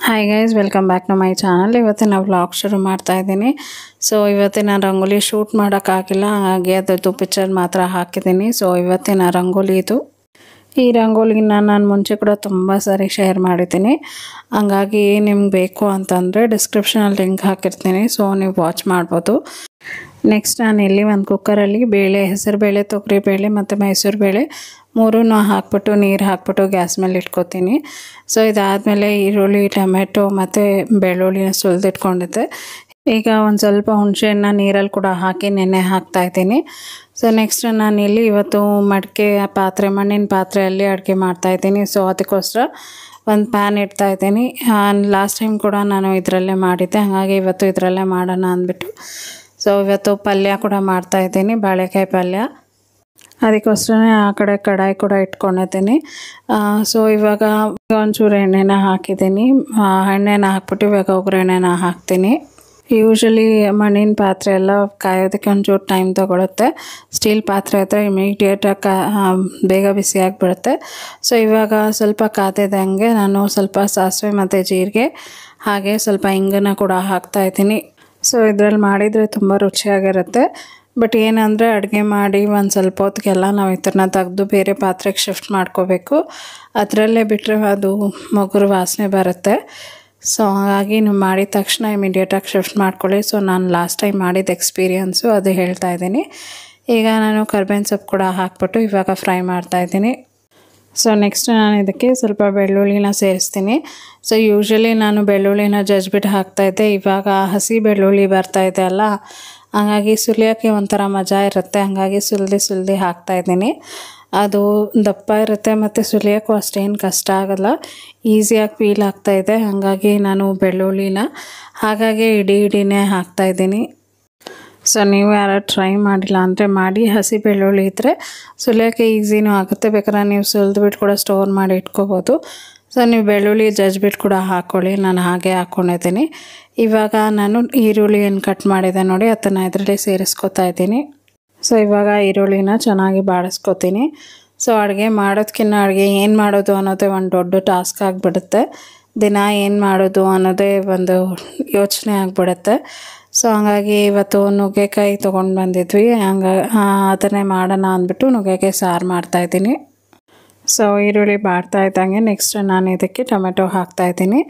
Hi guys, welcome back to my channel. ಇವತ್ತಿನ vlog ಶುರು ಮಾಡ್ತಾ ಇದ್ದೀನಿ. ಸೊ ಇವತ್ತಿನ ರಂಗೋಲಿ ಶೂಟ್ ಮಾಡೋಕ್ಕಾಗಿಲ್ಲ, ಹಾಗಾಗಿ ಅದರದ್ದು ಪಿಕ್ಚರ್ ಮಾತ್ರ ಹಾಕಿದ್ದೀನಿ. ಸೊ ಇವತ್ತಿನ ರಂಗೋಲಿ ಇದು. ಈ ರಂಗೋಲಿನ ನಾನು ಮುಂಚೆ ಕೂಡ ತುಂಬ ಸಾರಿ ಶೇರ್ ಮಾಡಿದ್ದೀನಿ, ಹಂಗಾಗಿ ನಿಮ್ಗೆ ಬೇಕು ಅಂತಂದರೆ ಡಿಸ್ಕ್ರಿಪ್ಷನಲ್ಲಿ ಲಿಂಕ್ ಹಾಕಿರ್ತೀನಿ. ಸೊ ನೀವು ವಾಚ್ ಮಾಡ್ಬೋದು. ನೆಕ್ಸ್ಟ್ ನಾನು ಇಲ್ಲಿ ಒಂದು ಕುಕ್ಕರಲ್ಲಿ ಬೇಳೆ, ಹೆಸರುಬೇಳೆ, ತೊಗರಿಬೇಳೆ ಮತ್ತು ಮೈಸೂರು ಬೇಳೆ ಮೂರನ್ನು ಹಾಕ್ಬಿಟ್ಟು ನೀರು ಹಾಕ್ಬಿಟ್ಟು ಗ್ಯಾಸ್ ಮೇಲೆ ಇಟ್ಕೊತೀನಿ. ಸೊ ಇದಾದಮೇಲೆ ಈರುಳ್ಳಿ, ಟೊಮೆಟೊ ಮತ್ತು ಬೆಳ್ಳುಳ್ಳಿನ ಸುಲಿದಿಟ್ಕೊಂಡಿದ್ದೆ. ಈಗ ಒಂದು ಸ್ವಲ್ಪ ಹುಣಸೆಹಣ್ಣು ನೀರಲ್ಲಿ ಕೂಡ ಹಾಕಿ ನೆನೆ ಹಾಕ್ತಾಯಿದ್ದೀನಿ. ಸೊ ನೆಕ್ಸ್ಟ್ ನಾನಿಲ್ಲಿ ಇವತ್ತು ಮಡಿಕೆ ಪಾತ್ರೆ, ಮಣ್ಣಿನ ಪಾತ್ರೆಯಲ್ಲಿ ಅಡುಗೆ ಮಾಡ್ತಾಯಿದ್ದೀನಿ. ಸೊ ಅದಕ್ಕೋಸ್ಕರ ಒಂದು ಪ್ಯಾನ್ ಇಡ್ತಾಯಿದ್ದೀನಿ. ಲಾಸ್ಟ್ ಟೈಮ್ ಕೂಡ ನಾನು ಇದರಲ್ಲೇ ಮಾಡಿದ್ದೆ, ಹಾಗಾಗಿ ಇವತ್ತು ಇದರಲ್ಲೇ ಮಾಡೋಣ ಅಂದ್ಬಿಟ್ಟು ಸೊ ಇವತ್ತು ಪಲ್ಯ ಕೂಡ ಮಾಡ್ತಾಯಿದ್ದೀನಿ, ಬಾಳೆಕಾಯಿ ಪಲ್ಯ. ಅದಕ್ಕೋಸ್ಕರ ಆ ಕಡೆ ಕಡಾಯಿ ಕೂಡ ಇಟ್ಕೊಂಡಿದ್ದೀನಿ. ಸೊ ಇವಾಗ ಒಂಚೂರು ಎಣ್ಣೆನ ಹಾಕಿದ್ದೀನಿ. ಎಣ್ಣೆನ ಹಾಕ್ಬಿಟ್ಟು ಇವಾಗ ಒಗ್ಗರಣೆನ ಹಾಕ್ತೀನಿ. ಯೂಶ್ವಲಿ ಮಣ್ಣಿನ ಪಾತ್ರೆ ಎಲ್ಲ ಕಾಯೋದಕ್ಕೆ ಒಂಚೂರು ಟೈಮ್ ತೊಗೊಳುತ್ತೆ. ಸ್ಟೀಲ್ ಪಾತ್ರೆ ಹತ್ರ ಇಮಿಡಿಯೇಟಾಗಿ ಬೇಗ ಬಿಸಿ ಆಗಿಬಿಡುತ್ತೆ. ಸೊ ಇವಾಗ ಸ್ವಲ್ಪ ಕಾದಿದ್ದಂಗೆ ನಾನು ಸ್ವಲ್ಪ ಸಾಸಿವೆ ಮತ್ತು ಜೀರಿಗೆ ಹಾಗೆ ಸ್ವಲ್ಪ ಇಂಗನ್ನ ಕೂಡ ಹಾಕ್ತಾಯಿದ್ದೀನಿ. ಸೊ ಇದರಲ್ಲಿ ಮಾಡಿದರೆ ತುಂಬ ರುಚಿಯಾಗಿರುತ್ತೆ. ಬಟ್ ಏನಂದರೆ ಅಡುಗೆ ಮಾಡಿ ಒಂದು ಸ್ವಲ್ಪ ಹೊತ್ತಿಗೆಲ್ಲ ನಾವು ಇದನ್ನ ತೆಗೆದು ಬೇರೆ ಪಾತ್ರೆಗೆ ಶಿಫ್ಟ್ ಮಾಡ್ಕೋಬೇಕು. ಅದರಲ್ಲೇ ಬಿಟ್ಟರೆ ಅದು ಮೊಗರು ವಾಸನೆ ಬರುತ್ತೆ. ಸೊ ಹಾಗಾಗಿ ನೀವು ಮಾಡಿದ ತಕ್ಷಣ ಇಮಿಡಿಯೇಟಾಗಿ ಶಿಫ್ಟ್ ಮಾಡ್ಕೊಳ್ಳಿ. ಸೊ ನಾನು ಲಾಸ್ಟ್ ಟೈಮ್ ಮಾಡಿದ ಎಕ್ಸ್ಪೀರಿಯನ್ಸು ಅದು ಹೇಳ್ತಾ ಇದ್ದೀನಿ. ಈಗ ನಾನು ಕರ್ಬೇವಿನ ಸೊಪ್ಪು ಕೂಡ ಹಾಕ್ಬಿಟ್ಟು ಇವಾಗ ಫ್ರೈ ಮಾಡ್ತಾಯಿದ್ದೀನಿ. ಸೊ ನೆಕ್ಸ್ಟ್ ನಾನು ಇದಕ್ಕೆ ಸ್ವಲ್ಪ ಬೆಳ್ಳುಳ್ಳಿನ ಸೇರಿಸ್ತೀನಿ. ಸೊ ಯೂಶ್ವಲಿ ನಾನು ಬೆಳ್ಳುಳ್ಳಿನ ಜಜ್ಬಿಟ್ಟು ಹಾಕ್ತಾಯಿದ್ದೆ, ಇವಾಗ ಹಸಿ ಬೆಳ್ಳುಳ್ಳಿ ಬರ್ತಾಯಿದೆ ಅಲ್ಲ, ಹಾಗಾಗಿ ಸುಲಿಯೋಕ್ಕೆ ಒಂಥರ ಮಜಾ ಇರುತ್ತೆ, ಹಾಗಾಗಿ ಸುಲಿದು ಹಾಕ್ತಾಯಿದ್ದೀನಿ. ಅದು ದಪ್ಪ ಇರುತ್ತೆ ಮತ್ತು ಸುಲಿಯೋಕ್ಕೂ ಅಷ್ಟೇನು ಕಷ್ಟ ಆಗೋಲ್ಲ, ಈಸಿಯಾಗಿ ಪೀಲ್ ಆಗ್ತಾಯಿದೆ. ಹಾಗಾಗಿ ನಾನು ಬೆಳ್ಳುಳ್ಳಿನ ಹಾಗಾಗಿ ಇಡಿನೇ ಹಾಕ್ತಾಯಿದ್ದೀನಿ. ಸೊ ನೀವು ಯಾರು ಟ್ರೈ ಮಾಡಿಲ್ಲ ಅಂದರೆ ಮಾಡಿ. ಹಸಿ ಬೆಳ್ಳುಳ್ಳಿ ಇದ್ದರೆ ಸುಲಿಯೋಕ್ಕೆ ಈಸಿನೂ ಆಗುತ್ತೆ, ಬೇಕಾದ್ರೆ ನೀವು ಸುಲಿದ್ಬಿಟ್ಟು ಕೂಡ ಸ್ಟೋರ್ ಮಾಡಿ ಇಟ್ಕೋಬೋದು. ಸೊ ನೀವು ಬೆಳ್ಳುಳ್ಳಿ ಜಜ್ಬಿಟ್ಟು ಕೂಡ ಹಾಕ್ಕೊಳ್ಳಿ, ನಾನು ಹಾಗೆ ಹಾಕ್ಕೊಂಡಿದ್ದೀನಿ. ಇವಾಗ ನಾನು ಈರುಳ್ಳಿಯನ್ನು ಕಟ್ ಮಾಡಿದೆ ನೋಡಿ, ಅದನ್ನು ಇದರಲ್ಲಿ ಸೇರಿಸ್ಕೊತಾ ಇದ್ದೀನಿ. ಸೊ ಇವಾಗ ಈರುಳ್ಳಿನ ಚೆನ್ನಾಗಿ ಬಾಡಿಸ್ಕೊತೀನಿ. ಸೊ ಅಡುಗೆ ಮಾಡೋದಕ್ಕಿಂತ ಅಡುಗೆ ಏನು ಮಾಡೋದು ಅನ್ನೋದೇ ಒಂದು ದೊಡ್ಡ ಟಾಸ್ಕ್ ಆಗಿಬಿಡುತ್ತೆ. ದಿನ ಏನು ಮಾಡೋದು ಅನ್ನೋದೇ ಒಂದು ಯೋಚನೆ ಆಗಿಬಿಡುತ್ತೆ. ಸೊ ಹಾಗಾಗಿ ಇವತ್ತು ನುಗ್ಗೆಕಾಯಿ ತೊಗೊಂಡು ಬಂದಿದ್ವಿ, ಅದನ್ನೇ ಮಾಡೋಣ ಅಂದ್ಬಿಟ್ಟು ನುಗ್ಗೆಕಾಯಿ ಸಾರು ಮಾಡ್ತಾಯಿದ್ದೀನಿ. ಸೊ ಈರುಳ್ಳಿ ಬಾಡ್ತಾ ಇದ್ದಂಗೆ ನೆಕ್ಸ್ಟ್ ನಾನು ಇದಕ್ಕೆ ಟೊಮೆಟೊ ಹಾಕ್ತಾಯಿದ್ದೀನಿ.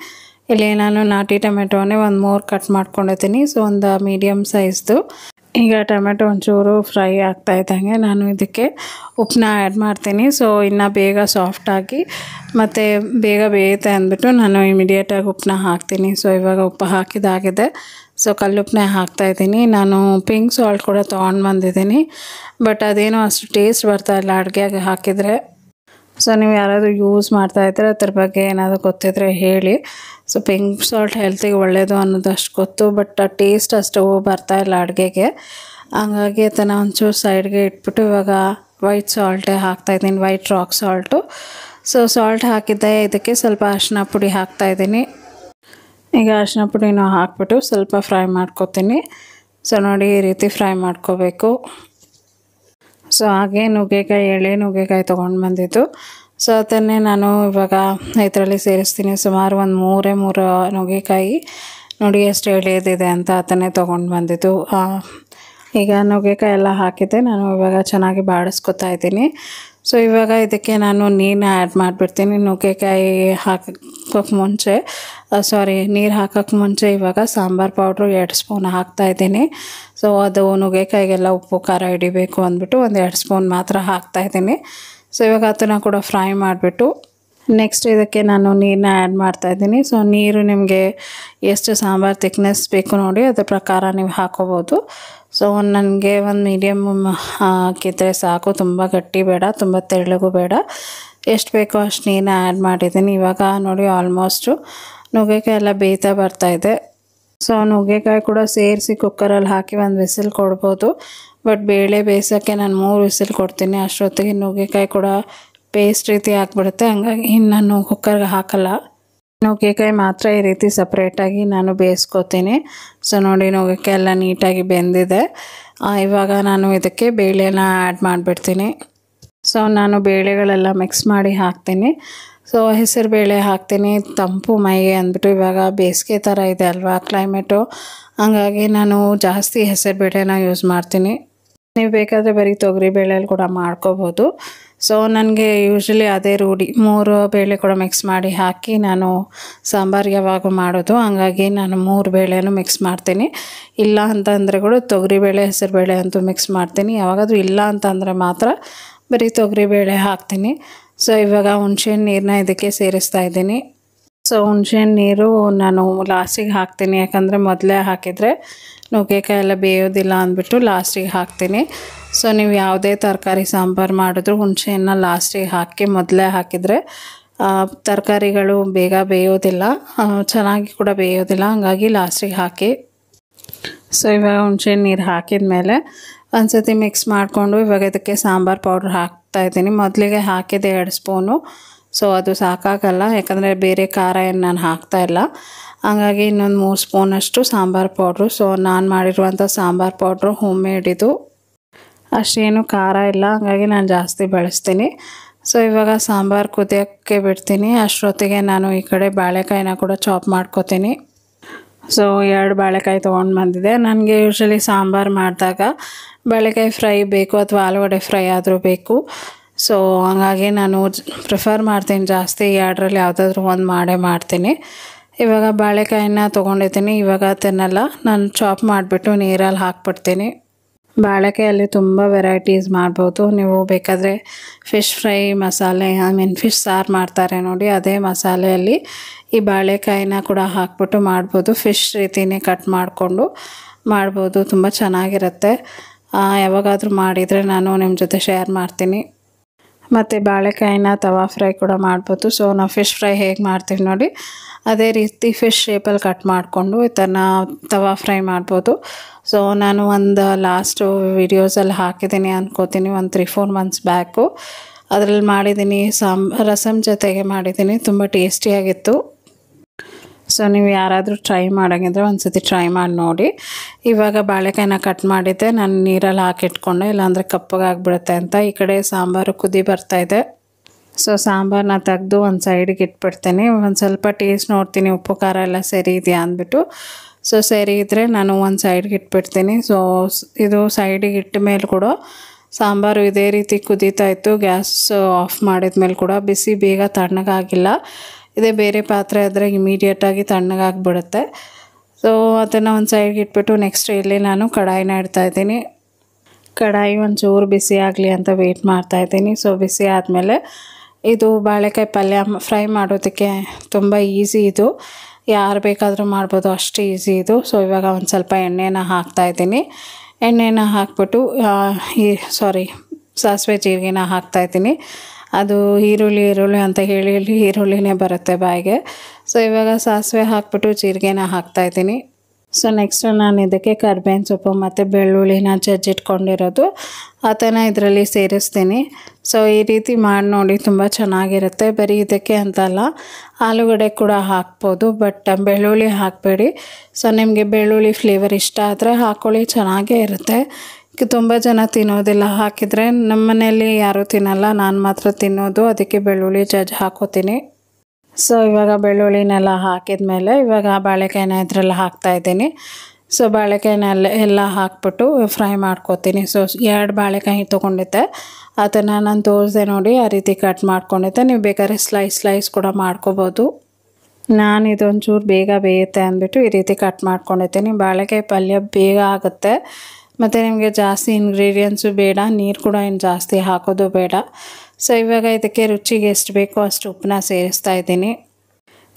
ಇಲ್ಲಿ ನಾನು ನಾಟಿ ಟೊಮೆಟೊನೇ ಒಂದು 3 ಕಟ್ ಮಾಡ್ಕೊಂಡಿದ್ದೀನಿ. ಸೊ ಒಂದು ಮೀಡಿಯಮ್ ಸೈಜ್ದು. ಈಗ ಟೊಮೆಟೊ ಒಂಚೂರು ಫ್ರೈ ಆಗ್ತಾ ಇದ್ದಂಗೆ ನಾನು ಇದಕ್ಕೆ ಉಪ್ಪನ್ನ ಆ್ಯಡ್ ಮಾಡ್ತೀನಿ. ಸೊ ಇನ್ನು ಬೇಗ ಸಾಫ್ಟಾಗಿ ಮತ್ತು ಬೇಗ ಬೇಯುತ್ತೆ ಅಂದ್ಬಿಟ್ಟು ನಾನು ಇಮಿಡಿಯೇಟಾಗಿ ಉಪ್ಪನ್ನ ಹಾಕ್ತೀನಿ. ಸೊ ಇವಾಗ ಉಪ್ಪು ಹಾಕಿದಾಗಿದೆ. ಸೊ ಕಲ್ಲುಪ್ಪನ್ನೇ ಹಾಕ್ತಾಯಿದ್ದೀನಿ. ನಾನು ಪಿಂಕ್ ಸಾಲ್ಟ್ ಕೂಡ ತೊಗೊಂಡು ಬಂದಿದ್ದೀನಿ, ಬಟ್ ಅದೇನೋ ಅಷ್ಟು ಟೇಸ್ಟ್ ಬರ್ತಾಯಿಲ್ಲ ಅಡುಗೆಗೆ ಹಾಕಿದರೆ. ಸೊ ನೀವು ಯಾರಾದರೂ ಯೂಸ್ ಮಾಡ್ತಾಯಿದ್ರೆ ಅದ್ರ ಬಗ್ಗೆ ಏನಾದರೂ ಗೊತ್ತಿದ್ರೆ ಹೇಳಿ. ಸೊ ಪಿಂಕ್ ಸಾಲ್ಟ್ ಹೆಲ್ತಿಗೆ ಒಳ್ಳೆಯದು ಅನ್ನೋದು ಅಷ್ಟು ಗೊತ್ತು, ಬಟ್ ಟೇಸ್ಟ್ ಅಷ್ಟು ಬರ್ತಾಯಿಲ್ಲ ಅಡುಗೆಗೆ. ಹಂಗಾಗಿ ಅದನ್ನು ಒಂಚೂರು ಸೈಡ್ಗೆ ಇಟ್ಬಿಟ್ಟು ಇವಾಗ ವೈಟ್ ಸಾಲ್ಟೇ ಹಾಕ್ತಾಯಿದ್ದೀನಿ, white rock salt. So salt ಹಾಕಿದ್ದೆ, ಇದಕ್ಕೆ ಸ್ವಲ್ಪ ಅರಿಶಿನ ಪುಡಿ ಹಾಕ್ತಾಯಿದ್ದೀನಿ. ಈಗ ಅರಿಶಿನ ಪುಡಿನ ಹಾಕ್ಬಿಟ್ಟು ಸ್ವಲ್ಪ ಫ್ರೈ ಮಾಡ್ಕೊತೀನಿ. ಸೊ ನೋಡಿ ಈ ರೀತಿ ಫ್ರೈ ಮಾಡ್ಕೋಬೇಕು. ಸೊ ಹಾಗೆ ನುಗ್ಗೆಕಾಯಿ, ಎಳೆ ನುಗ್ಗೆಕಾಯಿ ತೊಗೊಂಡು ಬಂದಿದ್ದು. ಸೊ ಅದನ್ನೇ ನಾನು ಇವಾಗ ಇದರಲ್ಲಿ ಸೇರಿಸ್ತೀನಿ. ಸುಮಾರು ಒಂದು 3 ನುಗ್ಗೆಕಾಯಿ ನೋಡಿ ಎಷ್ಟು ಎಳೆದಿದೆ ಅಂತ ಅದನ್ನೇ ತೊಗೊಂಡು ಬಂದಿದ್ದು. ಈಗ ನುಗ್ಗೆಕಾಯಿ ಎಲ್ಲ ಹಾಕಿದ್ದೆ, ನಾನು ಇವಾಗ ಚೆನ್ನಾಗಿ ಬಾಡಿಸ್ಕೊತಾ ಇದ್ದೀನಿ. ಸೊ ಇವಾಗ ಇದಕ್ಕೆ ನಾನು ನೀರನ್ನ ಆ್ಯಡ್ ಮಾಡಿಬಿಡ್ತೀನಿ. ನುಗ್ಗೆಕಾಯಿ ಹಾಕೋಕ್ಕೆ ಮುಂಚೆ ನೀರು ಹಾಕೋಕ್ಕೆ ಮುಂಚೆ ಇವಾಗ ಸಾಂಬಾರು ಪೌಡ್ರು 2 ಸ್ಪೂನ್ ಹಾಕ್ತಾಯಿದ್ದೀನಿ. ಸೊ ಅದು ನುಗ್ಗೆಕಾಯಿಗೆಲ್ಲ ಉಪ್ಪು ಖಾರ ಹಿಡಿಬೇಕು ಅಂದ್ಬಿಟ್ಟು ಒಂದು 2 ಸ್ಪೂನ್ ಮಾತ್ರ ಹಾಕ್ತಾಯಿದ್ದೀನಿ. ಸೊ ಇವಾಗ ಅದನ್ನು ಕೂಡ ಫ್ರೈ ಮಾಡಿಬಿಟ್ಟು ನೆಕ್ಸ್ಟ್ ಇದಕ್ಕೆ ನಾನು ನೀರನ್ನ ಆ್ಯಡ್ ಮಾಡ್ತಾಯಿದ್ದೀನಿ. ಸೊ ನೀರು ನಿಮಗೆ ಎಷ್ಟು ಸಾಂಬಾರು ತಿಕ್ನೆಸ್ ಬೇಕು ನೋಡಿ ಅದ್ರ ಪ್ರಕಾರ ನೀವು ಹಾಕೋಬೋದು. ಸೊ ನನಗೆ ಒಂದು ಮೀಡಿಯಮ್ ಹಾಕಿದರೆ ಸಾಕು, ತುಂಬ ಗಟ್ಟಿ ಬೇಡ, ತುಂಬ ತೆಳ್ಳಗೂ ಬೇಡ, ಎಷ್ಟು ಬೇಕೋ ಅಷ್ಟು ನೀರನ್ನ ಆ್ಯಡ್ ಮಾಡಿದ್ದೀನಿ. ಇವಾಗ ನೋಡಿ ಆಲ್ಮೋಸ್ಟು ನುಗ್ಗೆಕಾಯಿ ಎಲ್ಲ ಬೇಯ್ತಾ ಬರ್ತಾಯಿದೆ. ಸೊ ನುಗ್ಗೆಕಾಯಿ ಕೂಡ ಸೇರಿಸಿ ಕುಕ್ಕರಲ್ಲಿ ಹಾಕಿ ಒಂದು ವಿಸಿಲ್ ಕೊಡ್ಬೋದು, ಬಟ್ ಬೇಳೆ ಬೇಯಿಸೋಕ್ಕೆ ನಾನು 3 ವಿಸಿಲ್ ಕೊಡ್ತೀನಿ. ಅಷ್ಟೊತ್ತಿಗೆ ನುಗ್ಗೆಕಾಯಿ ಕೂಡ ಪೇಸ್ಟ್ ರೀತಿ ಹಾಕ್ಬಿಡುತ್ತೆ, ಹಂಗಾಗಿ ನಾನು ಕುಕ್ಕರ್ಗೆ ಹಾಕಲ್ಲ. ನುಗ್ಗೆಕಾಯಿ ಮಾತ್ರ ಈ ರೀತಿ ಸಪ್ರೇಟಾಗಿ ನಾನು ಬೇಯಿಸ್ಕೊತೀನಿ. ಸೊ ನೋಡಿ ನುಗ್ಗೆಕಾಯಿ ಎಲ್ಲ ನೀಟಾಗಿ ಬೆಂದಿದೆ. ಇವಾಗ ನಾನು ಇದಕ್ಕೆ ಬೇಳೆನ ಆ್ಯಡ್ ಮಾಡಿಬಿಡ್ತೀನಿ. ಸೊ ನಾನು ಬೇಳೆಗಳೆಲ್ಲ ಮಿಕ್ಸ್ ಮಾಡಿ ಹಾಕ್ತೀನಿ. ಸೊ ಹೆಸರುಬೇಳೆ ಹಾಕ್ತೀನಿ, ತಂಪು ಮೈಗೆ ಅಂದ್ಬಿಟ್ಟು. ಇವಾಗ ಬೇಸಿಗೆ ಥರ ಇದೆ ಅಲ್ವಾ ಕ್ಲೈಮೇಟು, ಹಂಗಾಗಿ ನಾನು ಜಾಸ್ತಿ ಹೆಸರುಬೇಳೆನ ಯೂಸ್ ಮಾಡ್ತೀನಿ. ನೀವು ಬೇಕಾದರೆ ಬರೀ ತೊಗರಿಬೇಳೆಯಲ್ಲಿ ಕೂಡ ಮಾಡ್ಕೋಬೋದು. ಸೊ ನನಗೆ ಯೂಶ್ವಲಿ ಅದೇ ರೂಢಿ, 3 ಬೇಳೆ ಕೂಡ ಮಿಕ್ಸ್ ಮಾಡಿ ಹಾಕಿ ನಾನು ಸಾಂಬಾರು ಯಾವಾಗ ಮಾಡೋದು, ಹಂಗಾಗಿ ನಾನು 3 ಬೇಳೆನೂ ಮಿಕ್ಸ್ ಮಾಡ್ತೀನಿ. ಇಲ್ಲ ಅಂತಂದರೆ ಕೂಡ ತೊಗರಿಬೇಳೆ ಹೆಸರುಬೇಳೆ ಅಂತೂ ಮಿಕ್ಸ್ ಮಾಡ್ತೀನಿ. ಯಾವಾಗಾದರೂ ಇಲ್ಲ ಅಂತಂದರೆ ಮಾತ್ರ ಬರೀ ತೊಗರಿಬೇಳೆ ಹಾಕ್ತೀನಿ. ಸೊ ಇವಾಗ ಹುಣ್ಸೆಹಣ್ಣು ನೀರನ್ನ ಇದಕ್ಕೆ ಸೇರಿಸ್ತಾ ಇದ್ದೀನಿ. ಸೊ ಹುಣ್ಸೆಹಣ್ಣು ನೀರು ನಾನು ಲಾಸ್ಟಿಗೆ ಹಾಕ್ತೀನಿ, ಯಾಕಂದರೆ ಮೊದಲೇ ಹಾಕಿದರೆ ನುಗ್ಗೆಕಾಯಿ ಎಲ್ಲ ಬೇಯೋದಿಲ್ಲ ಅಂದ್ಬಿಟ್ಟು ಲಾಸ್ಟಿಗೆ ಹಾಕ್ತೀನಿ. ಸೊ ನೀವು ಯಾವುದೇ ತರಕಾರಿ ಸಾಂಬಾರು ಮಾಡಿದ್ರು ಹುಣಸೆಹಣ್ಣನ್ನ ಲಾಸ್ಟಿಗೆ ಹಾಕಿ ಮೊದಲೇ ಹಾಕಿದರೆ ತರಕಾರಿಗಳು ಬೇಗ ಬೇಯೋದಿಲ್ಲ, ಚೆನ್ನಾಗಿ ಕೂಡ ಬೇಯೋದಿಲ್ಲ, ಹಂಗಾಗಿ ಲಾಸ್ಟಿಗೆ ಹಾಕಿ. ಸೊ ಇವಾಗ ಹುಣಸೆಹಣ್ಣು ನೀರು ಹಾಕಿದ ಮೇಲೆ ಒಂದು ಸತಿ ಮಿಕ್ಸ್ ಮಾಡಿಕೊಂಡು ಇವಾಗ ಇದಕ್ಕೆ ಸಾಂಬಾರು ಪೌಡ್ರ್ ಹಾಕ್ತಾಯಿದ್ದೀನಿ. ಮೊದಲಿಗೆ ಹಾಕಿದೆ 2 ಸ್ಪೂನು. ಸೊ ಅದು ಸಾಕಾಗಲ್ಲ, ಯಾಕಂದರೆ ಬೇರೆ ಖಾರ ಏನು ನಾನು ಹಾಕ್ತಾಯಿಲ್ಲ, ಹಂಗಾಗಿ ಇನ್ನೊಂದು 3 ಸ್ಪೂನಷ್ಟು ಸಾಂಬಾರು ಪೌಡ್ರು. ಸೊ ನಾನು ಮಾಡಿರುವಂಥ ಸಾಂಬಾರು ಪೌಡ್ರು ಹೋಮ್ ಮೇಡ್ ಇದು, ಅಷ್ಟೇನು ಖಾರ ಇಲ್ಲ, ಹಂಗಾಗಿ ನಾನು ಜಾಸ್ತಿ ಬಳಸ್ತೀನಿ. ಸೊ ಇವಾಗ ಸಾಂಬಾರು ಕುದಿಯೋಕ್ಕೆ ಬಿಡ್ತೀನಿ. ಅಷ್ಟೊತ್ತಿಗೆ ನಾನು ಈ ಕಡೆ ಬಾಳೆಕಾಯಿನ ಕೂಡ ಚಾಪ್ ಮಾಡ್ಕೋತೀನಿ. ಸೊ 2 ಬಾಳೆಕಾಯಿ ತೊಗೊಂಡು ಬಂದಿದೆ. ನನಗೆ ಯೂಶ್ವಲಿ ಸಾಂಬಾರು ಮಾಡಿದಾಗ ಬಾಳೆಕಾಯಿ ಫ್ರೈ ಬೇಕು ಅಥವಾ ಆಲೂಗಡ್ಡೆ ಫ್ರೈ ಆದರೂ ಬೇಕು. ಸೊ ಹಂಗಾಗಿ ನಾನು ಪ್ರಿಫರ್ ಮಾಡ್ತೀನಿ ಜಾಸ್ತಿ, 2ರಲ್ಲಿ ಯಾವುದಾದ್ರೂ ಒಂದು ಮಾಡೇ ಮಾಡ್ತೀನಿ. ಇವಾಗ ಬಾಳೆಕಾಯಿನ ತೊಗೊಂಡಿದ್ದೀನಿ. ಇವಾಗ ಅದನ್ನೆಲ್ಲ ನಾನು ಚಾಪ್ ಮಾಡಿಬಿಟ್ಟು ನೀರಲ್ಲಿ ಹಾಕ್ಬಿಡ್ತೀನಿ. ಬಾಳೆಕಾಯಲ್ಲಿ ತುಂಬ ವೆರೈಟೀಸ್ ಮಾಡ್ಬೋದು. ನೀವು ಬೇಕಾದರೆ ಫಿಶ್ ಫ್ರೈ ಮಸಾಲೆ, ಫಿಶ್ ಸಾರು ಮಾಡ್ತಾರೆ ನೋಡಿ, ಅದೇ ಮಸಾಲೆಯಲ್ಲಿ ಈ ಬಾಳೆಕಾಯಿನ ಕೂಡ ಹಾಕ್ಬಿಟ್ಟು ಮಾಡ್ಬೋದು. ಫಿಶ್ ರೀತಿಯೇ ಕಟ್ ಮಾಡಿಕೊಂಡು ಮಾಡ್ಬೋದು, ತುಂಬ ಚೆನ್ನಾಗಿರುತ್ತೆ. ಯಾವಾಗಾದರೂ ಮಾಡಿದರೆ ನಾನು ನಿಮ್ಮ ಜೊತೆ ಶೇರ್ ಮಾಡ್ತೀನಿ. ಮತ್ತು ಬಾಳೆಕಾಯಿನ ತವಾ ಫ್ರೈ ಕೂಡ ಮಾಡ್ಬೋದು. ಸೊ ನಾವು ಫಿಶ್ ಫ್ರೈ ಹೇಗೆ ಮಾಡ್ತೀವಿ ನೋಡಿ, ಅದೇ ರೀತಿ ಫಿಶ್ ಶೇಪಲ್ಲಿ ಕಟ್ ಮಾಡಿಕೊಂಡು ಇದನ್ನು ತವಾ ಫ್ರೈ ಮಾಡ್ಬೋದು. ಸೊ ನಾನು ಒಂದು ಲಾಸ್ಟು ವೀಡಿಯೋಸಲ್ಲಿ ಹಾಕಿದ್ದೀನಿ ಅನ್ಕೋತೀನಿ, ಒಂದು 3-4 ಮಂತ್ಸ್ ಬ್ಯಾಕು ಅದರಲ್ಲಿ ಮಾಡಿದ್ದೀನಿ. ರಸಮ್ ಜೊತೆಗೆ ಮಾಡಿದ್ದೀನಿ, ತುಂಬ ಟೇಸ್ಟಿಯಾಗಿತ್ತು. ಸೊ ನೀವು ಯಾರಾದರೂ ಟ್ರೈ ಮಾಡೋಂಗಿದ್ರೆ ಒಂದು ಸತಿ ಟ್ರೈ ಮಾಡಿ ನೋಡಿ. ಇವಾಗ ಬಾಳೆಕಾಯಿನ ಕಟ್ ಮಾಡಿದ್ದೆ ನಾನು ನೀರಲ್ಲಿ ಹಾಕಿಟ್ಕೊಂಡೆ, ಇಲ್ಲಾಂದರೆ ಕಪ್ಪಗಾಗಿಬಿಡುತ್ತೆ ಅಂತ. ಈ ಕಡೆ ಸಾಂಬಾರು ಕುದಿ ಬರ್ತಾಯಿದೆ. ಸೊ ಸಾಂಬಾರನ್ನ ತೆಗೆದು ಒಂದು ಸೈಡಿಗೆ ಇಟ್ಬಿಡ್ತೀನಿ. ಒಂದು ಸ್ವಲ್ಪ ಟೇಸ್ಟ್ ನೋಡ್ತೀನಿ, ಉಪ್ಪು ಖಾರ ಎಲ್ಲ ಸರಿ ಇದೆಯಾ ಅಂದ್ಬಿಟ್ಟು. ಸೊ ಸರಿ ಇದ್ದರೆ ನಾನು ಒಂದು ಸೈಡ್ಗೆ ಇಟ್ಬಿಡ್ತೀನಿ. ಸೊ ಇದು ಸೈಡಿಗೆ ಇಟ್ಟ ಮೇಲೆ ಕೂಡ ಸಾಂಬಾರು ಇದೇ ರೀತಿ ಕುದೀತಾ ಇತ್ತು. ಗ್ಯಾಸ್ ಆಫ್ ಮಾಡಿದ ಮೇಲೆ ಕೂಡ ಬಿಸಿ ಬೇಗ ತಣ್ಣಗಾಗಿಲ್ಲ. ಇದೇ ಬೇರೆ ಪಾತ್ರೆ ಆದರೆ ಇಮಿಡಿಯೇಟಾಗಿ ತಣ್ಣಗಾಗಿಬಿಡುತ್ತೆ. ಸೊ ಅದನ್ನು ಒಂದು ಸೈಡ್ಗೆ ಇಟ್ಬಿಟ್ಟು ನೆಕ್ಸ್ಟ್ ಇಲ್ಲಿ ನಾನು ಕಡಾಯಿನ ಇಡ್ತಾಯಿದ್ದೀನಿ. ಕಡಾಯಿ ಒಂಚೂರು ಬಿಸಿ ಆಗಲಿ ಅಂತ ವೆಯ್ಟ್ ಮಾಡ್ತಾಯಿದ್ದೀನಿ. ಸೊ ಬಿಸಿ ಆದಮೇಲೆ ಇದು ಬಾಳೆಕಾಯಿ ಪಲ್ಯ ಫ್ರೈ ಮಾಡೋದಕ್ಕೆ ತುಂಬ ಈಸಿ, ಇದು ಯಾರು ಬೇಕಾದರೂ ಮಾಡ್ಬೋದು, ಅಷ್ಟು ಈಸಿ ಇದು. ಸೊ ಇವಾಗ ಒಂದು ಸ್ವಲ್ಪ ಎಣ್ಣೆನ ಹಾಕ್ತಾಯಿದ್ದೀನಿ. ಎಣ್ಣೆನ ಹಾಕ್ಬಿಟ್ಟು ಸಾಸಿವೆ ಜೀರಿಗೆನ ಹಾಕ್ತಾಯಿದ್ದೀನಿ. ಅದು ಈರುಳ್ಳಿ ಅಂತ ಹೇಳಿ ಈರುಳ್ಳಿನೇ ಬರುತ್ತೆ ಬಾಯಿಗೆ. ಸೊ ಇವಾಗ ಸಾಸಿವೆ ಹಾಕ್ಬಿಟ್ಟು ಜೀರಿಗೆನ ಹಾಕ್ತಾಯಿದ್ದೀನಿ. ಸೊ ನೆಕ್ಸ್ಟ್ ನಾನು ಇದಕ್ಕೆ ಕರಿಬೇವಿನ ಸೊಪ್ಪು ಮತ್ತು ಬೆಳ್ಳುಳ್ಳಿನ ಜಜ್ಜಿಟ್ಕೊಂಡಿರೋದು ಅದನ್ನು ಇದರಲ್ಲಿ ಸೇರಿಸ್ತೀನಿ. ಸೊ ಈ ರೀತಿ ಮಾಡಿ ನೋಡಿ, ತುಂಬ ಚೆನ್ನಾಗಿರುತ್ತೆ. ಬರೀ ಇದಕ್ಕೆ ಅಂತಲ್ಲ, ಆಲೂಗಡ್ಡೆ ಕೂಡ ಹಾಕ್ಬೋದು, ಬಟ್ ಬೆಳ್ಳುಳ್ಳಿ ಹಾಕಬೇಡಿ. ಸೊ ನಿಮಗೆ ಬೆಳ್ಳುಳ್ಳಿ ಫ್ಲೇವರ್ ಇಷ್ಟ ಆದರೆ ಹಾಕ್ಕೊಳ್ಳಿ, ಚೆನ್ನಾಗೇ ಇರುತ್ತೆ. ತುಂಬ ಜನ ತಿನ್ನೋದಿಲ್ಲ ಹಾಕಿದರೆ, ನಮ್ಮ ಮನೆಯಲ್ಲಿ ಯಾರೂ ತಿನ್ನಲ್ಲ, ನಾನು ಮಾತ್ರ ತಿನ್ನೋದು, ಅದಕ್ಕೆ ಬೆಳ್ಳುಳ್ಳಿ ಜಜ್ಜಿ ಹಾಕೋತೀನಿ. ಸೊ ಇವಾಗ ಬೆಳ್ಳುಳ್ಳಿನೆಲ್ಲ ಹಾಕಿದ ಮೇಲೆ ಇವಾಗ ಬಾಳೆಕಾಯಿನ ಇದರಲ್ಲಿ ಹಾಕ್ತಾಯಿದ್ದೀನಿ. ಸೊ ಬಾಳೆಕಾಯಿನೆಲ್ಲ ಎಲ್ಲ ಹಾಕ್ಬಿಟ್ಟು ಫ್ರೈ ಮಾಡ್ಕೋತೀನಿ. ಸೊ 2 ಬಾಳೆಕಾಯಿ ತೊಗೊಂಡಿದ್ದೆ, ಅದನ್ನು ನಾನು ತೋರಿಸ್ದೆ ನೋಡಿ, ಆ ರೀತಿ ಕಟ್ ಮಾಡ್ಕೊಂಡಿದ್ದೆ. ನೀವು ಬೇಕಾದ್ರೆ ಸ್ಲೈಸ್ ಕೂಡ ಮಾಡ್ಕೋಬೋದು. ನಾನು ಇದೊಂಚೂರು ಬೇಗ ಬೇಯುತ್ತೆ ಅಂದ್ಬಿಟ್ಟು ಈ ರೀತಿ ಕಟ್ ಮಾಡ್ಕೊಂಡಿದ್ದೀನಿ. ಬಾಳೆಕಾಯಿ ಪಲ್ಯ ಬೇಗ ಆಗುತ್ತೆ, ಮತ್ತು ನಿಮಗೆ ಜಾಸ್ತಿ ಇಂಗ್ರೀಡಿಯೆಂಟ್ಸು ಬೇಡ, ನೀರು ಕೂಡ ಏನು ಜಾಸ್ತಿ ಹಾಕೋದು ಬೇಡ. ಸೊ ಇವಾಗ ಇದಕ್ಕೆ ರುಚಿಗೆ ಎಷ್ಟು ಬೇಕೋ ಅಷ್ಟು ಉಪ್ಪನ್ನ ಸೇರಿಸ್ತಾ ಇದ್ದೀನಿ.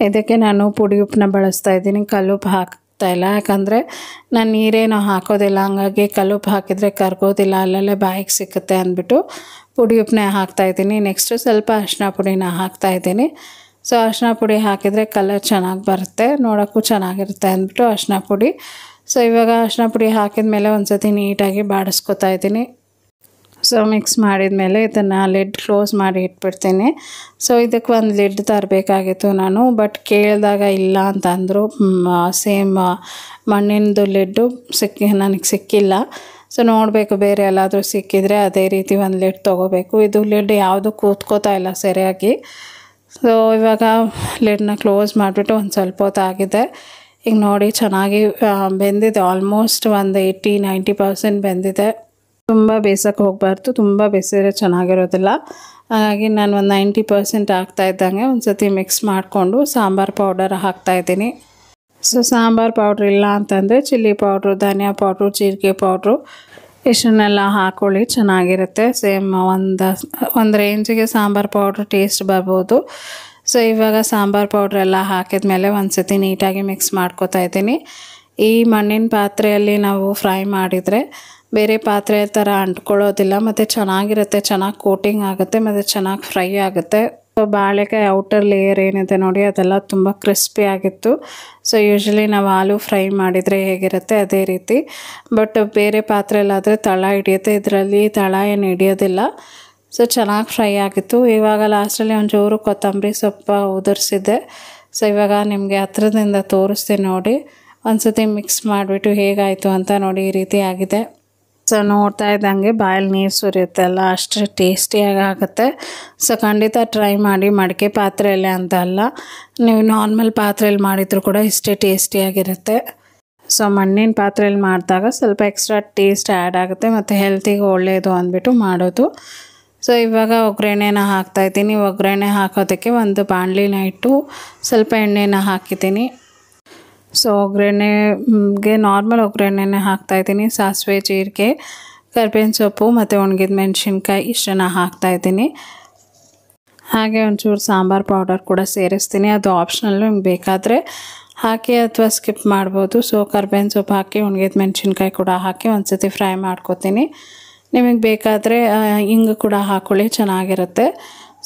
ಇದಕ್ಕೆ ನಾನು ಪುಡಿ ಉಪ್ಪನ್ನ ಬಳಸ್ತಾ ಇದ್ದೀನಿ, ಕಲ್ಲುಪ್ಪು ಹಾಕ್ತಾಯಿಲ್ಲ. ಯಾಕಂದರೆ ನಾನು ನೀರೇನೋ ಹಾಕೋದಿಲ್ಲ, ಹಂಗಾಗಿ ಕಲ್ಲುಪ್ಪು ಹಾಕಿದರೆ ಕರ್ಗೋದಿಲ್ಲ, ಅಲ್ಲಲ್ಲೇ ಬಾಯಿಗೆ ಸಿಕ್ಕುತ್ತೆ ಅಂದ್ಬಿಟ್ಟು ಪುಡಿ ಉಪ್ಪನ್ನೇ ಹಾಕ್ತಾಯಿದ್ದೀನಿ. ನೆಕ್ಸ್ಟು ಸ್ವಲ್ಪ ಅರಿಶಿನ ಪುಡಿನ ಹಾಕ್ತಾಯಿದ್ದೀನಿ. ಸೊ ಅರಿಶಿನ ಪುಡಿ ಹಾಕಿದರೆ ಕಲರ್ ಚೆನ್ನಾಗಿ ಬರುತ್ತೆ, ನೋಡೋಕ್ಕೂ ಚೆನ್ನಾಗಿರುತ್ತೆ ಅಂದ್ಬಿಟ್ಟು ಅರಿಶಿನ ಪುಡಿ. ಸೊ ಇವಾಗ ಅರಿಶಿನ ಪುಡಿ ಹಾಕಿದ ಮೇಲೆ ಒಂದು ಸತಿ ನೀಟಾಗಿ ಬಾಡಿಸ್ಕೊತಾ ಇದ್ದೀನಿ. ಸೊ ಮಿಕ್ಸ್ ಮಾಡಿದ ಮೇಲೆ ಇದನ್ನು ಲಿಡ್ ಕ್ಲೋಸ್ ಮಾಡಿ ಇಟ್ಬಿಡ್ತೀನಿ. ಸೊ ಇದಕ್ಕೆ ಒಂದು ಲಿಡ್ ತರಬೇಕಾಗಿತ್ತು ನಾನು, ಬಟ್ ಕೇಳಿದಾಗ ಇಲ್ಲ ಅಂತ ಅಂದರು. ಸೇಮ್ ಮಣ್ಣಿನದು ಲಿಡ್ಡು ನನಗೆ ಸಿಕ್ಕಿಲ್ಲ. ಸೊ ನೋಡಬೇಕು, ಬೇರೆ ಎಲ್ಲಾದರೂ ಸಿಕ್ಕಿದರೆ ಅದೇ ರೀತಿ ಒಂದು ಲಿಡ್ ತೊಗೋಬೇಕು. ಇದು ಲಿಡ್ ಯಾವುದು ಕೂತ್ಕೋತಾ ಇಲ್ಲ ಸರಿಯಾಗಿ. ಸೊ ಇವಾಗ ಲಿಡ್ನ ಕ್ಲೋಸ್ ಮಾಡಿಬಿಟ್ಟು ಒಂದು ಸ್ವಲ್ಪ ಹೊತ್ತು ಆಗಿದೆ. ಈಗ ನೋಡಿ ಚೆನ್ನಾಗಿ ಬೆಂದಿದೆ, ಆಲ್ಮೋಸ್ಟ್ ಒಂದು 80-90% ಬೆಂದಿದೆ. ತುಂಬ ಬೇಯಿಸೋಕ್ಕೆ ಹೋಗಬಾರ್ದು, ತುಂಬ ಬೇಯಿಸಿದ್ರೆ ಚೆನ್ನಾಗಿರೋದಿಲ್ಲ. ಹಾಗಾಗಿ ನಾನು ಒಂದು 90% ಆಗ್ತಾ ಇದ್ದಂಗೆ ಒಂದು ಸತಿ ಮಿಕ್ಸ್ ಮಾಡಿಕೊಂಡು ಸಾಂಬಾರು ಪೌಡರ್ ಹಾಕ್ತಾಯಿದ್ದೀನಿ. ಸೊ ಸಾಂಬಾರು ಪೌಡ್ರ್ ಇಲ್ಲ ಅಂತಂದರೆ ಚಿಲ್ಲಿ ಪೌಡ್ರು, ಧನಿಯಾ ಪೌಡ್ರು, ಜೀರಿಗೆ ಪೌಡ್ರು ಇಷ್ಟನ್ನೆಲ್ಲ ಹಾಕ್ಕೊಳ್ಳಿ, ಚೆನ್ನಾಗಿರುತ್ತೆ. ಸೇಮ್ ಒಂದು ರೇಂಜಿಗೆ ಸಾಂಬಾರು ಪೌಡ್ರ್ ಟೇಸ್ಟ್ ಬರ್ಬೋದು. ಸೊ ಇವಾಗ ಸಾಂಬಾರು ಪೌಡ್ರೆಲ್ಲ ಹಾಕಿದ್ಮೇಲೆ ಒಂದು ಸತಿ ನೀಟಾಗಿ ಮಿಕ್ಸ್ ಮಾಡ್ಕೊತಾ ಇದ್ದೀನಿ. ಈ ಮಣ್ಣಿನ ಪಾತ್ರೆಯಲ್ಲಿ ನಾವು ಫ್ರೈ ಮಾಡಿದರೆ ಬೇರೆ ಪಾತ್ರೆ ಥರ ಅಂಟ್ಕೊಳ್ಳೋದಿಲ್ಲ, ಮತ್ತು ಚೆನ್ನಾಗಿರುತ್ತೆ, ಚೆನ್ನಾಗಿ ಕೋಟಿಂಗ್ ಆಗುತ್ತೆ, ಮತ್ತು ಚೆನ್ನಾಗಿ ಫ್ರೈ ಆಗುತ್ತೆ. ಸೊ ಬಾಳೆಕಾಯಿ ಔಟರ್ ಲೇಯರ್ ಏನಿದೆ ನೋಡಿ ಅದೆಲ್ಲ ತುಂಬ ಕ್ರಿಸ್ಪಿ ಆಗಿತ್ತು. ಸೊ ಯೂಶ್ವಲಿ ನಾವು ಆಲೂ ಫ್ರೈ ಮಾಡಿದರೆ ಹೇಗಿರುತ್ತೆ ಅದೇ ರೀತಿ, ಬಟ್ ಬೇರೆ ಪಾತ್ರೆಯಲ್ಲಾದರೆ ತಳ ಹಿಡಿಯುತ್ತೆ, ಇದರಲ್ಲಿ ತಳ ಏನು ಹಿಡಿಯೋದಿಲ್ಲ. ಸೊ ಚೆನ್ನಾಗಿ ಫ್ರೈ ಆಗಿತ್ತು. ಇವಾಗ ಲಾಸ್ಟಲ್ಲಿ ಒಂಚೂರು ಕೊತ್ತಂಬರಿ ಸೊಪ್ಪು ಉದುರಿಸಿದ್ದೆ. ಸೊ ಇವಾಗ ನಿಮಗೆ ಹತ್ರದಿಂದ ತೋರಿಸ್ತೀನಿ ನೋಡಿ. ಒಂದು ಸತಿ ಮಿಕ್ಸ್ ಮಾಡಿಬಿಟ್ಟು ಹೇಗಾಯಿತು ಅಂತ ನೋಡಿ, ಈ ರೀತಿ ಆಗಿದೆ. ಸೊ ನೋಡ್ತಾ ಇದ್ದಂಗೆ ಬಾಯಲ್ಲಿ ನೀರು ಸುರಿಯುತ್ತೆ ಅಲ್ಲ, ಅಷ್ಟು ಟೇಸ್ಟಿಯಾಗಿ ಆಗುತ್ತೆ. ಸೊ ಖಂಡಿತ ಟ್ರೈ ಮಾಡಿ, ಮಡಿಕೆ ಪಾತ್ರೆಯಲ್ಲೇ ಅಂತ ಅಲ್ಲ, ನೀವು ನಾರ್ಮಲ್ ಪಾತ್ರೆಯಲ್ಲಿ ಮಾಡಿದರೂ ಕೂಡ ಇಷ್ಟೇ ಟೇಸ್ಟಿಯಾಗಿರುತ್ತೆ. ಸೊ ಮಣ್ಣಿನ ಪಾತ್ರೆಯಲ್ಲಿ ಮಾಡಿದಾಗ ಸ್ವಲ್ಪ ಎಕ್ಸ್ಟ್ರಾ ಟೇಸ್ಟ್ ಆ್ಯಡ್ ಆಗುತ್ತೆ, ಮತ್ತು ಹೆಲ್ತಿಗೆ ಒಳ್ಳೆಯದು ಅಂದ್ಬಿಟ್ಟು ಮಾಡೋದು. ಸೊ ಇವಾಗ ಒಗ್ಗರಣೆನ ಹಾಕ್ತಾಯಿದ್ದೀನಿ. ಒಗ್ಗರಣೆ ಹಾಕೋದಕ್ಕೆ ಒಂದು ಬಾಣಲಿನ ಇಟ್ಟು ಸ್ವಲ್ಪ ಎಣ್ಣೆನ ಹಾಕಿದ್ದೀನಿ. ಸೊ ಒಗ್ಗರಣೆಗೆ ನಾರ್ಮಲ್ ಒಗ್ಗರಣೆನೇ ಹಾಕ್ತಾಯಿದ್ದೀನಿ. ಸಾಸಿವೆ, ಜೀರಿಗೆ, ಕರಿಬೇವಿನ ಸೊಪ್ಪು ಮತ್ತು ಒಣಗಿದ ಮೆಣಸಿನ್ಕಾಯಿ ಇಷ್ಟನ್ನು ಹಾಕ್ತಾಯಿದ್ದೀನಿ. ಹಾಗೆ ಒಂಚೂರು ಸಾಂಬಾರು ಪೌಡರ್ ಕೂಡ ಸೇರಿಸ್ತೀನಿ, ಅದು ಆಪ್ಷನಲ್ಲು, ನಿಮ್ಗೆ ಬೇಕಾದರೆ ಹಾಕಿ ಅಥವಾ ಸ್ಕಿಪ್ ಮಾಡ್ಬೋದು. ಸೊ ಕರಿಬೇವಿನ ಸೊಪ್ಪು ಹಾಕಿ ಒಣಗಿದ ಮೆಣಸಿನ್ಕಾಯಿ ಕೂಡ ಹಾಕಿ ಒಂದು ಸತಿ ಫ್ರೈ ಮಾಡ್ಕೊತೀನಿ. ನಿಮಗೆ ಬೇಕಾದರೆ ಹಿಂಗು ಕೂಡ ಹಾಕ್ಕೊಳ್ಳಿ, ಚೆನ್ನಾಗಿರುತ್ತೆ.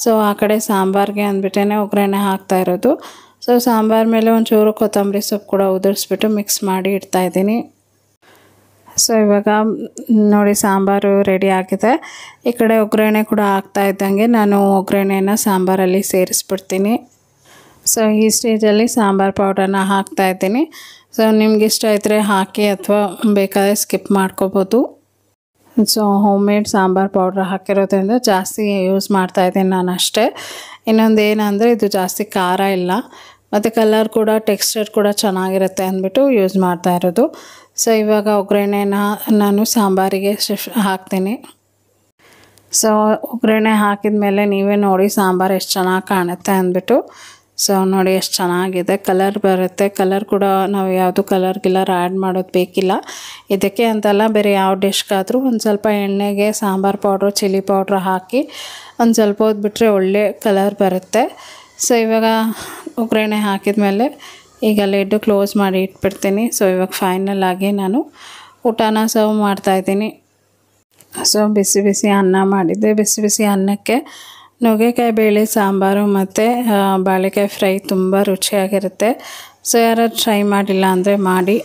ಸೊ ಆ ಕಡೆ ಸಾಂಬಾರಿಗೆ ಅಂದ್ಬಿಟ್ಟೇ ಒಗ್ಗರಣೆ ಹಾಕ್ತಾಯಿರೋದು. ಸೊ ಸಾಂಬಾರು ಮೇಲೆ ಒಂಚೂರು ಕೊತ್ತಂಬರಿ ಸೊಪ್ಪು ಕೂಡ ಉದುರಿಸ್ಬಿಟ್ಟು ಮಿಕ್ಸ್ ಮಾಡಿ ಇಡ್ತಾಯಿದ್ದೀನಿ. ಸೊ ಇವಾಗ ನೋಡಿ ಸಾಂಬಾರು ರೆಡಿ ಆಗಿದೆ. ಈ ಕಡೆ ಒಗ್ಗರಣೆ ಕೂಡ ಹಾಕ್ತಾ ಇದ್ದಂಗೆ ನಾನು ಒಗ್ಗರಣೆನ ಸಾಂಬಾರಲ್ಲಿ ಸೇರಿಸ್ಬಿಡ್ತೀನಿ. ಸೊ ಈ ಸ್ಟೇಜಲ್ಲಿ ಸಾಂಬಾರು ಪೌಡರ್ನ ಹಾಕ್ತಾಯಿದ್ದೀನಿ. ಸೊ ನಿಮ್ಗೆ ಇಷ್ಟ ಇದ್ದರೆ ಹಾಕಿ ಅಥವಾ ಬೇಕಾದರೆ ಸ್ಕಿಪ್ ಮಾಡ್ಕೋಬೋದು. So home made sambar powder ಹಾಕಿರೋದ್ರಿಂದ ಜಾಸ್ತಿ ಯೂಸ್ ಮಾಡ್ತಾಯಿದ್ದೀನಿ ನಾನು ಅಷ್ಟೇ. ಇನ್ನೊಂದು ಏನಂದರೆ ಇದು ಜಾಸ್ತಿ ಖಾರ ಇಲ್ಲ, ಮತ್ತು ಕಲರ್ ಕೂಡ ಟೆಕ್ಸ್ಚರ್ ಕೂಡ ಚೆನ್ನಾಗಿರುತ್ತೆ ಅಂದ್ಬಿಟ್ಟು ಯೂಸ್ ಮಾಡ್ತಾ ಇರೋದು. ಸೊ ಇವಾಗ ಒಗ್ಗರಣೆನ ನಾನು ಸಾಂಬಾರಿಗೆ ಹಾಕ್ತೀನಿ. ಸೊ ಒಗ್ಗರಣೆ ಹಾಕಿದ ಮೇಲೆ ನೀವೇ ನೋಡಿ ಸಾಂಬಾರು ಎಷ್ಟು ಚೆನ್ನಾಗಿ ಕಾಣುತ್ತೆ ಅಂದ್ಬಿಟ್ಟು. ಸೊ ನೋಡಿ ಎಷ್ಟು ಚೆನ್ನಾಗಿದೆ, ಕಲರ್ ಬರುತ್ತೆ. ಕಲರ್ ಕೂಡ ನಾವು ಯಾವುದು ಗಿಲ್ಲರ್ ಆ್ಯಡ್ ಮಾಡೋದು ಬೇಕಿಲ್ಲ. ಇದಕ್ಕೆ ಅಂತಲ್ಲ, ಬೇರೆ ಯಾವ ಡಿಶ್ಗಾದರೂ ಒಂದು ಸ್ವಲ್ಪ ಎಣ್ಣೆಗೆ ಸಾಂಬಾರು ಪೌಡ್ರು, ಚಿಲ್ಲಿ ಪೌಡ್ರ್ ಹಾಕಿ ಒಂದು ಸ್ವಲ್ಪ ಹೊತ್ತು ಬಿಟ್ಟರೆ ಒಳ್ಳೆ ಕಲರ್ ಬರುತ್ತೆ. ಸೊ ಇವಾಗ ಒಗ್ಗರಣೆ ಹಾಕಿದ ಮೇಲೆ ಈಗ ಲಿಡ್ಡು ಕ್ಲೋಸ್ ಮಾಡಿ ಇಟ್ಬಿಡ್ತೀನಿ. ಸೊ ಇವಾಗ ಫೈನಲ್ ಆಗಿ ನಾನು ಊಟನ ಸರ್ವ್ ಮಾಡ್ತಾಯಿದ್ದೀನಿ. ಸೊ ಬಿಸಿ ಬಿಸಿ ಅನ್ನ ಮಾಡಿದ್ದೆ. ಬಿಸಿ ಬಿಸಿ ಅನ್ನಕ್ಕೆ ನುಗ್ಗೆಕಾಯಿ ಬೇಳೆ ಸಾಂಬಾರು ಮತ್ತು ಬಾಳೆಕಾಯಿ ಫ್ರೈ ತುಂಬ ರುಚಿಯಾಗಿರುತ್ತೆ. ಸೊ ಯಾರಾದ್ರು ಟ್ರೈ ಮಾಡಿಲ್ಲ ಅಂದರೆ ಮಾಡಿ.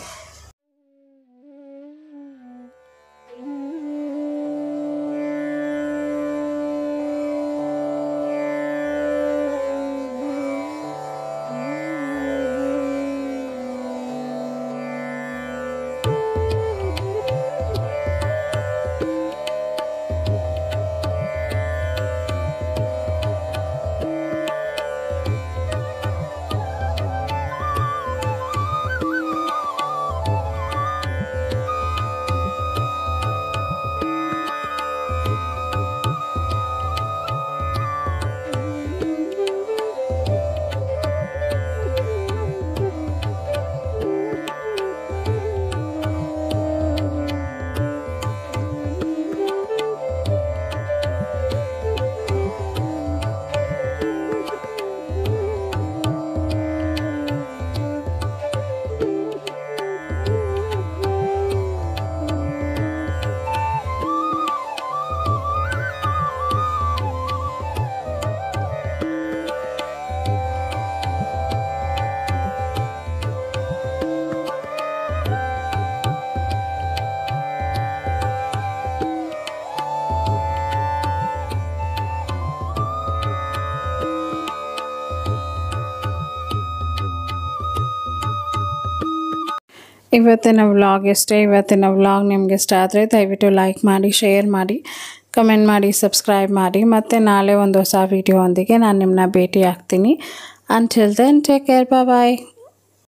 ಇವತ್ತಿನ ವ್ಲಾಗ್ ಇಷ್ಟೇ. ಇವತ್ತಿನ ವ್ಲಾಗ್ ನಿಮಗೆ ಇಷ್ಟ ಆದರೆ ದಯವಿಟ್ಟು ಲೈಕ್ ಮಾಡಿ, ಶೇರ್ ಮಾಡಿ, ಕಮೆಂಟ್ ಮಾಡಿ, ಸಬ್ಸ್ಕ್ರೈಬ್ ಮಾಡಿ. ಮತ್ತು ನಾಳೆ ಒಂದು ಹೊಸ ವೀಡಿಯೋ ಒಂದಿಗೆ ನಾನು ನಿಮ್ಮನ್ನ ಭೇಟಿ ಆಗ್ತೀನಿ. Until then, take care. Bye bye.